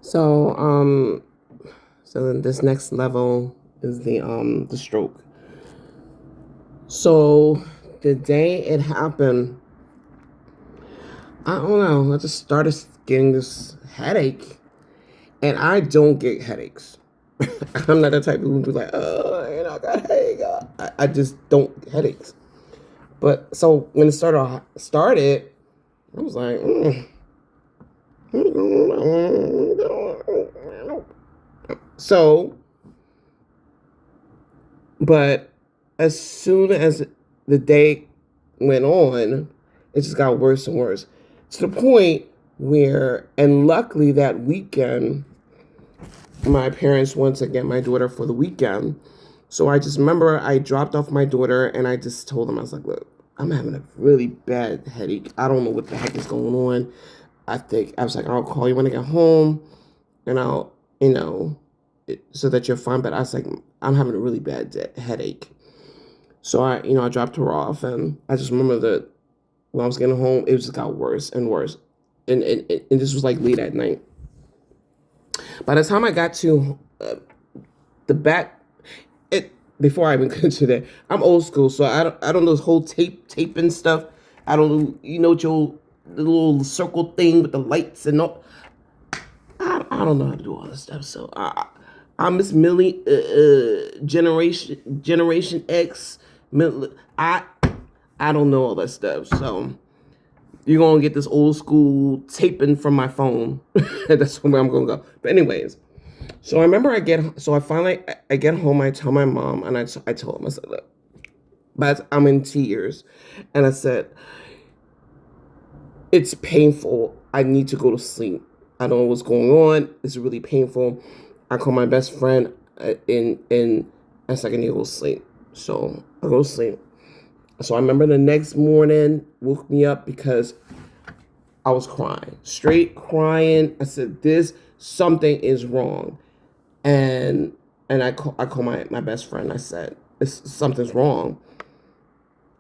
So, so then this next level is the stroke. So the day it happened, I don't know. I just started getting this headache, and I don't get headaches. I'm not the type of who be like, oh, I got a headache. I just don't get headaches. But so when it started, I was like, so, but as soon as the day went on, it just got worse and worse to the point where, and luckily that weekend, my parents wanted to get my daughter for the weekend. So I just remember I dropped off my daughter and I just told them, I was like, look, I'm having a really bad headache. I don't know what the heck is going on. I was like, I'll call you when I get home and I'll, so that you're fine. But I was like, I'm having a really bad headache. So I dropped her off and I just remember that when I was getting home, it just got worse and worse. And this was like late at night. By the time I got to the back, it before I even get to that, I'm old school, so I don't know this whole taping stuff. I don't know, your the little circle thing with the lights and all. I don't know how to do all this stuff. So I'm Miss Millie, Generation X. I don't know all that stuff. So you're gonna get this old school taping from my phone. That's where I'm gonna go. But anyways, so I remember I get home. I tell my mom, and I told him, I said, look, but I'm in tears, and I said, it's painful. I need to go to sleep. I don't know what's going on. It's really painful. I call my best friend in I said I need to go to sleep. So I go to sleep. So I remember the next morning woke me up because I was crying, straight crying. I said, "This something is wrong," and I call my best friend. I said, Something's wrong."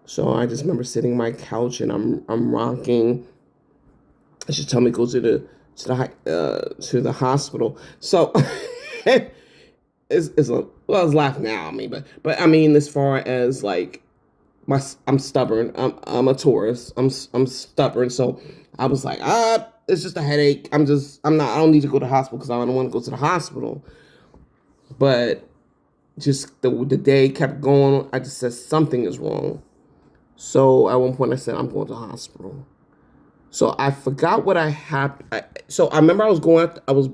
So I just remember sitting on my couch and I'm rocking. She told me to go to the hospital. So it's a well, I was laughing now. I mean, but I mean, as far as like I'm stubborn. I'm a Taurus. I'm stubborn. So I was like, it's just a headache. I'm not. I don't need to go to the hospital because I don't want to go to the hospital. But just the day kept going. I just said something is wrong. So at one point I said I'm going to the hospital. So I forgot what I had. So I remember I was going. I was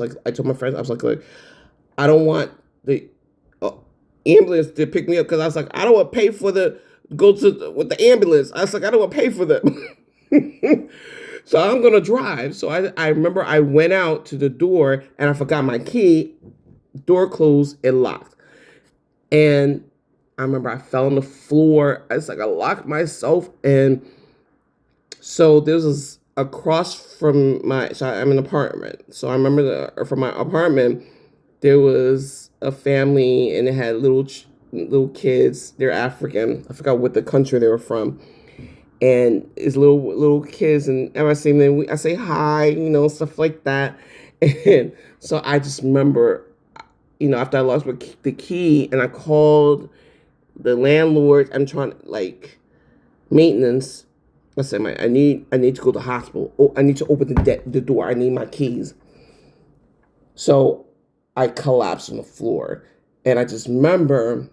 like. I told my friends. I was like, I don't want the uh, ambulance to pick me up because I was like, I don't want to pay for the go to with the ambulance. I was like, I don't want to pay for them. So I'm gonna drive. So I remember I went out to the door and I forgot my key. Door closed and locked. And I remember I fell on the floor. It's like I locked myself and so this was across from so I'm in an apartment. So I remember from my apartment, there was a family and it had little kids. They're African. I forgot what the country they were from. And it's little kids, and I say, man, I say hi, stuff like that. And so I just remember, after I lost the key, and I called the landlord. I'm trying like maintenance. I said, I need to go to the hospital. Oh, I need to open the door. I need my keys. So I collapsed on the floor, and I just remember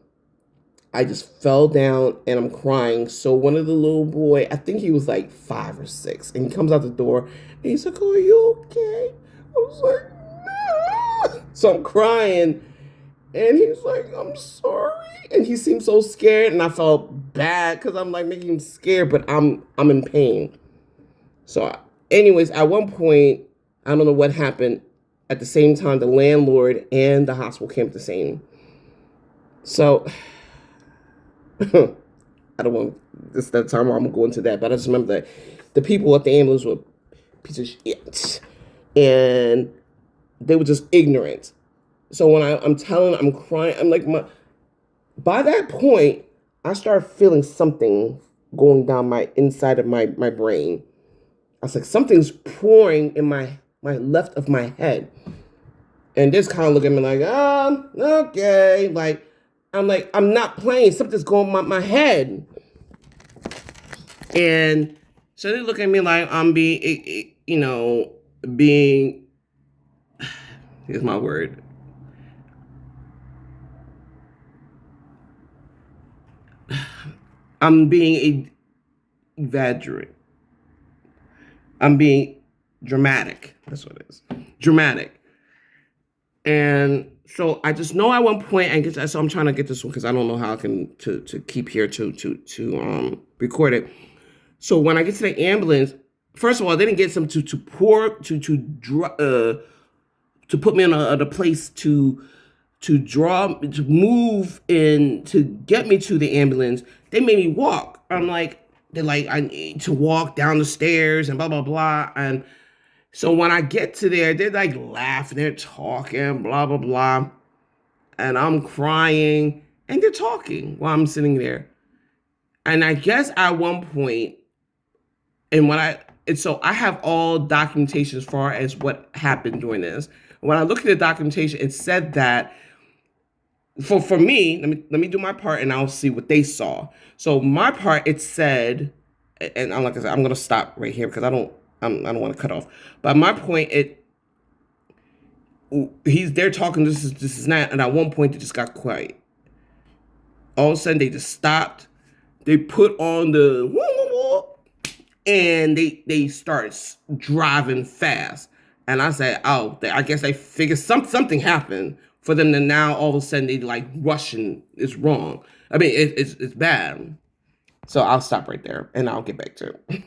I just fell down and I'm crying. So one of the little boy, I think he was like 5 or 6, and he comes out the door and he's like, "Are you okay?" I was like, "No." So I'm crying, and he's like, "I'm sorry," and he seemed so scared, and I felt bad because I'm like making him scared, but I'm in pain. So, anyways, at one point, I don't know what happened. At the same time, the landlord and the hospital came at the same. So I don't want this that time I'm gonna go into that, but I just remember that the people at the ambulance were piece of shit, and they were just ignorant. So when I'm telling, I'm crying. I'm like By that point, I started feeling something going down my inside of my brain. I was like, something's pouring in my left of my head. And just kind of look at me like, okay. Like, I'm not playing. Something's going on my head. And so they look at me like I'm being, being, here's my word. I'm being exaggerate. I'm being dramatic. That's what it is. Dramatic. And so I just know at one point, and so I'm trying to get this one because I don't know how I can to keep here to record it. So when I get to the ambulance, first of all, they didn't get some to put me in a place to move in to get me to the ambulance. They made me walk. They're like, I need to walk down the stairs and blah blah blah. And so when I get to there, they're like laughing, they're talking, blah blah blah, and I'm crying, and they're talking while I'm sitting there. And I guess at one point, so I have all documentation as far as what happened during this. When I look at the documentation, it said that for me, let me do my part and I'll see what they saw. So my part, it said, and like I said, I'm gonna stop right here because I don't want to cut off. But my point, they're talking this is not, and at one point they just got quiet. All of a sudden they just stopped. They put on the and they start driving fast. And I said, oh, I guess they figured something happened for them to now all of a sudden they like rushing is wrong. I mean, it's bad. So I'll stop right there and I'll get back to it.